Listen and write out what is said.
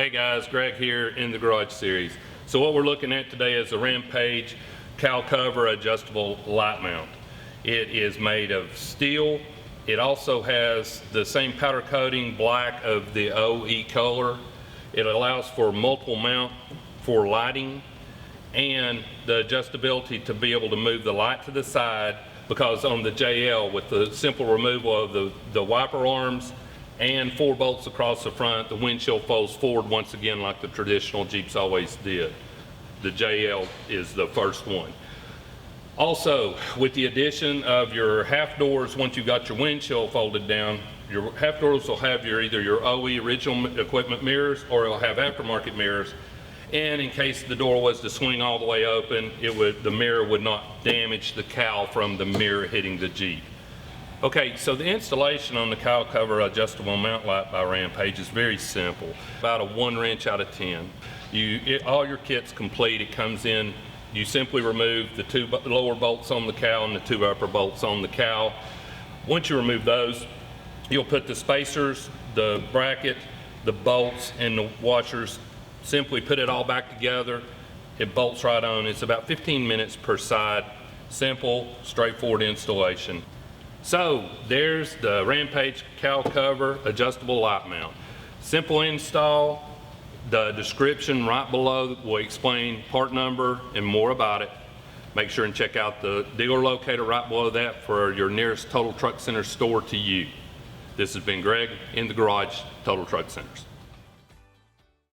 Hey guys, Greg here in the Garage Series. So what we're looking at today is a Rampage Cowl Cover Adjustable Light Mount. It is made of steel. It also has the same powder coating black of the OE color. It allows for multiple mount for lighting and the adjustability to be able to move the light to the side, because on the JL with the simple removal of the wiper arms and 4 bolts across the front, the windshield folds forward once again like the traditional Jeeps always did. The JL is the first one. Also, with the addition of your half doors, once you've got your windshield folded down, your half doors will have either your OE original equipment mirrors, or it'll have aftermarket mirrors. And in case the door was to swing all the way open, the mirror would not damage the cowl from the mirror hitting the Jeep. Okay, so the installation on the Cowl Cover Adjustable Mount Light by Rampage is very simple. About a 1 wrench out of 10. All your kit's complete. It comes in, you simply remove the 2 lower bolts on the cowl and the 2 upper bolts on the cowl. Once you remove those, you'll put the spacers, the bracket, the bolts, and the washers. Simply put it all back together. It bolts right on. It's about 15 minutes per side. Simple, straightforward installation. So there's the Rampage Cowl Cover Adjustable Light Mount. Simple install. The description right below will explain part number and more about it. Make sure and check out the dealer locator right below that for your nearest Total Truck Center store to you. This has been Greg in the Garage, Total Truck Centers.